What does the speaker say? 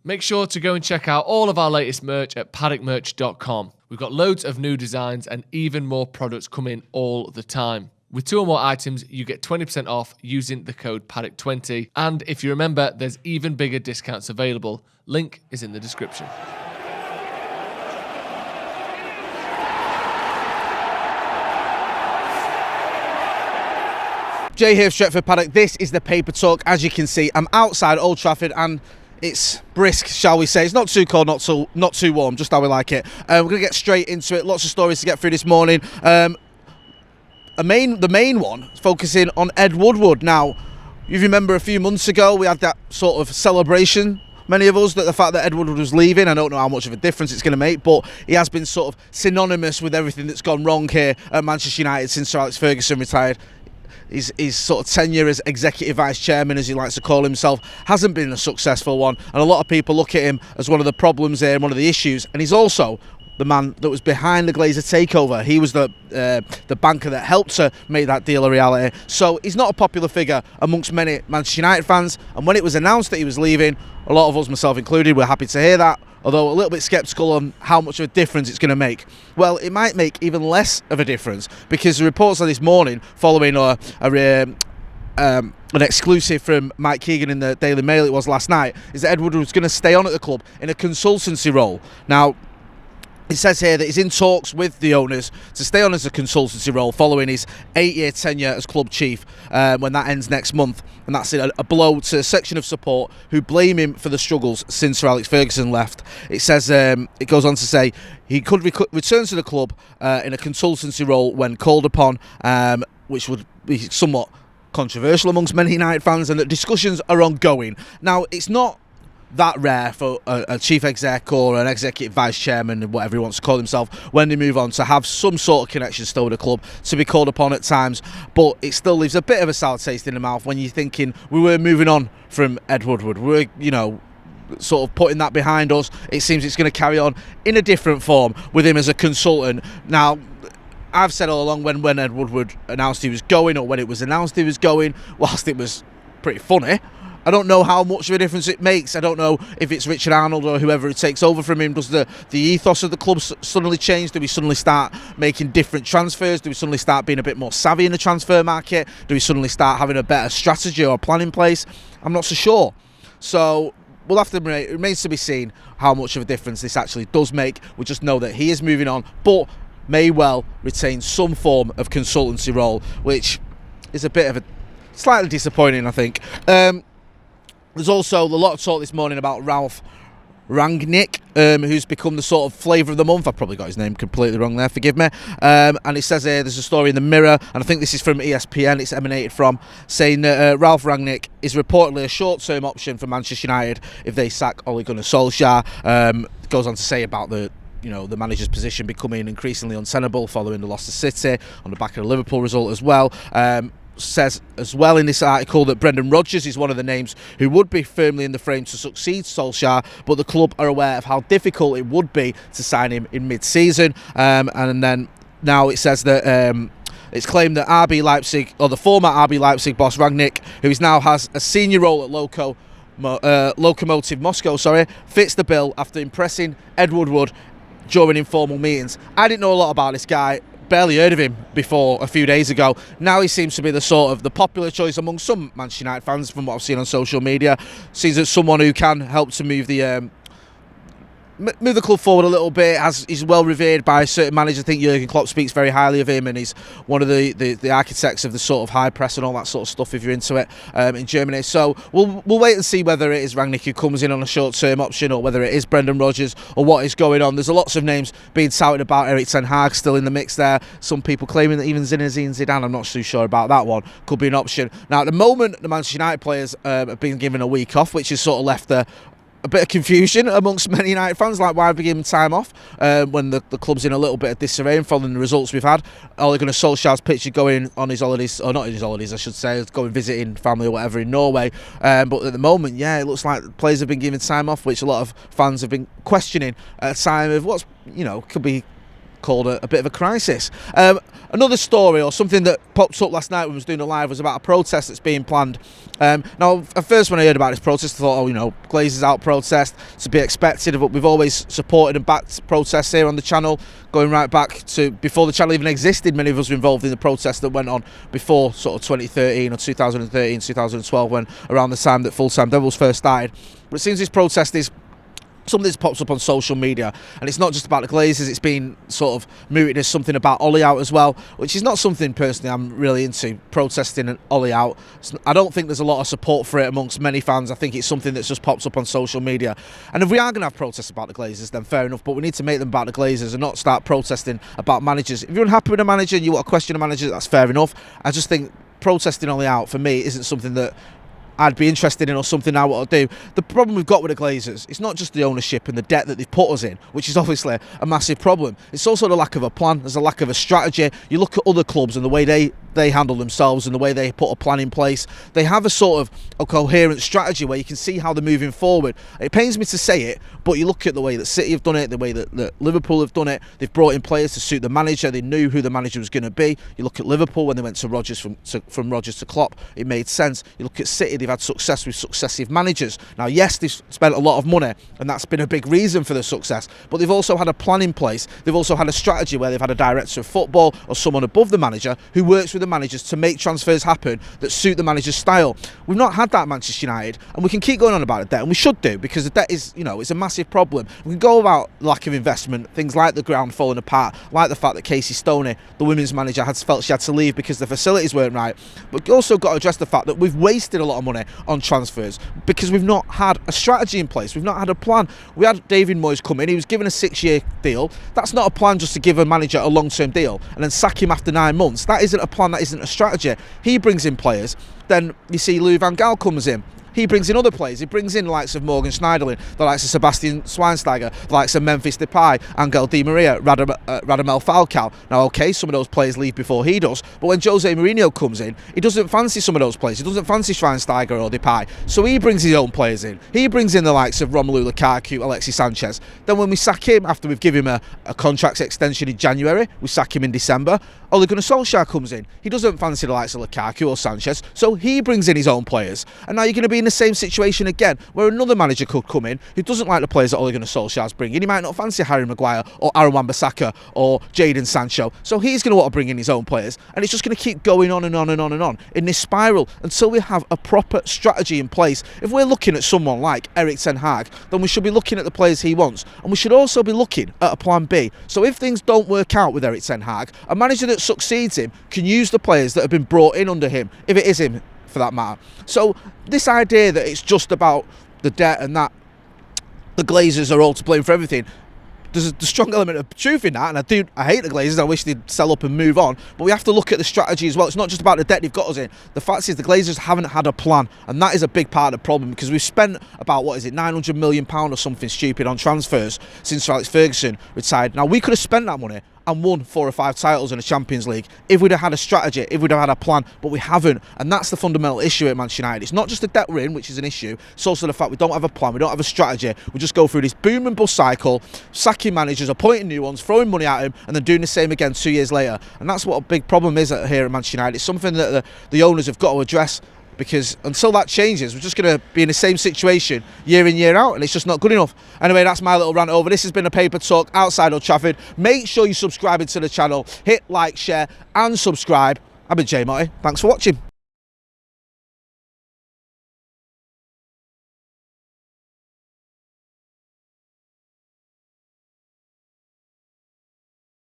Make sure to go and check out all of our latest merch at paddockmerch.com. We've got loads of new designs and even more products coming all the time. With 2 or more items, you get 20% off using the code Paddock20. And if you remember, there's even bigger discounts available. Link is in the description. Jay here, Stretford, Paddock. This is the Paper Talk. As you can see, I'm outside Old Trafford and it's brisk, shall we say. It's not too cold, not too warm, just how we like it. We're going to get straight into it. Lots of stories to get through this morning. The main one is focusing on Ed Woodward. Now, you remember a few months ago we had that sort of celebration, many of us, that the fact that Ed Woodward was leaving. I don't know how much of a difference it's going to make, but he has been sort of synonymous with everything that's gone wrong here at Manchester United since Sir Alex Ferguson retired. His sort of tenure as executive vice chairman, as he likes to call himself, hasn't been a successful one, and a lot of people look at him as one of the problems here and one of the issues. And he's also the man that was behind the Glazer takeover. He was the banker that helped to make that deal a reality. So he's not a popular figure amongst many Manchester United fans. And when it was announced that he was leaving, a lot of us, myself included, were happy to hear that, although a little bit sceptical on how much of a difference it's going to make. Well, it might make even less of a difference, because the reports of this morning, following an exclusive from Mike Keegan in the Daily Mail, it was last night, is that Ed Woodward was going to stay on at the club in a consultancy role. Now, it says here that he's in talks with the owners to stay on as a consultancy role following his 8-year tenure as club chief when that ends next month. And that's a blow to a section of support who blame him for the struggles since Sir Alex Ferguson left. It says, it goes on to say, he could return to the club in a consultancy role when called upon, which would be somewhat controversial amongst many United fans, and that discussions are ongoing. Now, it's not that rare for a chief exec or an executive vice chairman, whatever he wants to call himself, when they move on, to have some sort of connection still with the club, to be called upon at times. But it still leaves a bit of a sour taste in the mouth when you're thinking we were moving on from Ed Woodward. We're, sort of putting that behind us. It seems it's going to carry on in a different form with him as a consultant. Now, I've said all along, when Ed Woodward announced he was going, or when it was announced he was going, whilst it was pretty funny, I don't know how much of a difference it makes. I don't know if it's Richard Arnold or whoever it takes over from him. Does the ethos of the club suddenly change? Do we suddenly start making different transfers? Do we suddenly start being a bit more savvy in the transfer market? Do we suddenly start having a better strategy or plan in place? I'm not so sure. So we'll have to, it remains to be seen how much of a difference this actually does make. We just know that he is moving on, but may well retain some form of consultancy role, which is a bit of a slightly disappointing, I think. There's also a lot of talk this morning about Ralph Rangnick, who's become the sort of flavour of the month. I probably got his name completely wrong there, forgive me. And it says here, there's a story in the Mirror, and I think this is from ESPN, it's emanated from, saying that Ralph Rangnick is reportedly a short-term option for Manchester United if they sack Ole Gunnar Solskjaer. Goes on to say about the manager's position becoming increasingly untenable following the loss to City, on the back of the Liverpool result as well. Says as well in this article that Brendan Rodgers is one of the names who would be firmly in the frame to succeed Solskjaer, but the club are aware of how difficult it would be to sign him in mid-season. And then now it says that it's claimed that RB Leipzig, or the former RB Leipzig boss Rangnick, who now has a senior role at Lokomotiv Moscow, fits the bill after impressing Ed Woodward during informal meetings. I didn't know a lot about this guy. Barely heard of him before a few days ago. Now he seems to be the popular choice among some Manchester United fans, from what I've seen on social media. Seems as someone who can help to move the club forward a little bit. He's well revered by certain managers. I think Jurgen Klopp speaks very highly of him, and he's one of the architects of the sort of high press and all that sort of stuff, if you're into it, in Germany. So we'll wait and see whether it is Rangnick who comes in on a short-term option, or whether it is Brendan Rodgers, or what is going on. There's lots of names being touted about. Erik ten Hag still in the mix there. Some people claiming that even Zinedine Zidane, I'm not too sure about that one, could be an option. Now at the moment, the Manchester United players have been given a week off, which has sort of left a bit of confusion amongst many United fans, like why have we given him time off when the club's in a little bit of disarray following the results we've had. Ole Gunnar Solskjaer's picture going on his holidays, or not his holidays I should say, going visiting family or whatever in Norway, but at the moment, yeah, it looks like players have been given time off, which a lot of fans have been questioning at a time of what's, could be called a bit of a crisis. Another story, or something that popped up last night when I was doing a live, was about a protest that's being planned. Now, at first when I heard about this protest, I thought, Glazers out protest, to be expected, but we've always supported and backed protests here on the channel, going right back to before the channel even existed. Many of us were involved in the protests that went on before sort of 2013 or 2013, 2012, when around the time that Full-Time Devils first started. But it seems this protest is something that's pops up on social media, and it's not just about the Glazers. It's been sort of mooted as something about Ollie out as well, which is not something personally I'm really into, protesting and Ollie out. I don't think there's a lot of support for it amongst many fans. I think it's something that's just pops up on social media, and if we are going to have protests about the Glazers, then fair enough, but we need to make them about the Glazers and not start protesting about managers. If you're unhappy with a manager and you want to question a manager, that's fair enough. I just think protesting Ollie out, for me, isn't something that I'd be interested in, or something I want to do. The problem we've got with the Glazers, it's not just the ownership and the debt that they've put us in, which is obviously a massive problem. It's also the lack of a plan. There's a lack of a strategy. You look at other clubs and the way they handle themselves and the way they put a plan in place. They have a sort of a coherent strategy where you can see how they're moving forward. It pains me to say it, but you look at the way that City have done it, the way that Liverpool have done it. They've brought in players to suit the manager. They knew who the manager was going to be. You look at Liverpool when they went to Rodgers, from Rodgers to Klopp, it made sense. You look at City, they've had success with successive managers. Now, yes, they've spent a lot of money, and that's been a big reason for the success, but they've also had a plan in place. They've also had a strategy where they've had a director of football or someone above the manager who works with the managers to make transfers happen that suit the manager's style. We've not had that at Manchester United, and we can keep going on about the debt, and we should do, because the debt is, it's a massive problem. We can go about lack of investment, things like the ground falling apart, like the fact that Casey Stoney, the women's manager, felt she had to leave because the facilities weren't right. But we've also got to address the fact that we've wasted a lot of money on transfers because we've not had a strategy in place. We've not had a plan. We had David Moyes come in. He was given a 6-year deal. That's not a plan just to give a manager a long-term deal and then sack him after 9 months. That isn't a plan. That isn't a strategy. He brings in players. Then you see Louis van Gaal comes in. He brings in other players. He brings in the likes of Morgan Schneiderlin, the likes of Sebastian Schweinsteiger, the likes of Memphis Depay, Angel Di Maria, Radamel Falcao. Now, okay, some of those players leave before he does, but when Jose Mourinho comes in, he doesn't fancy some of those players. He doesn't fancy Schweinsteiger or Depay, so he brings his own players in. He brings in the likes of Romelu Lukaku, Alexis Sanchez. Then when we sack him, after we've given him a contract extension in January, we sack him in December, Ole Gunnar Solskjaer comes in. He doesn't fancy the likes of Lukaku or Sanchez, so he brings in his own players. And now you're going to be in the same situation again, where another manager could come in who doesn't like the players that Ole Gunnar Solskjaer's bringing. He might not fancy Harry Maguire or Aaron Wan-Bissaka or Jadon Sancho, so he's going to want to bring in his own players, and it's just going to keep going on and on and on and on in this spiral until we have a proper strategy in place. If we're looking at someone like Erik ten Hag, then we should be looking at the players he wants, and we should also be looking at a plan B. So if things don't work out with Erik ten Hag, a manager that succeeds him can use the players that have been brought in under him, if it is him for that matter. So this idea that it's just about the debt and that the Glazers are all to blame for everything, there's a strong element of truth in that, and I hate the Glazers. I wish they'd sell up and move on, but we have to look at the strategy as well. It's not just about the debt they've got us in. The fact is the Glazers haven't had a plan, and that is a big part of the problem, because we've spent about, £900 million or something stupid on transfers since Alex Ferguson retired. Now, we could have spent that money and won 4 or 5 titles in the Champions League if we'd have had a strategy, if we'd have had a plan, but we haven't, and that's the fundamental issue at Manchester United. It's not just the debt we're in, which is an issue, it's also the fact we don't have a plan, we don't have a strategy. We just go through this boom and bust cycle, sacking managers, appointing new ones, throwing money at him, and then doing the same again 2 years later. And that's what a big problem is here at Manchester United. It's something that the owners have got to address, because until that changes, we're just going to be in the same situation year in, year out, and it's just not good enough. Anyway, that's my little rant over. This has been a Paper Talk outside Old Trafford. Make sure you subscribe to the channel, hit like, share and subscribe. I've been Jay Motti. Thanks for watching.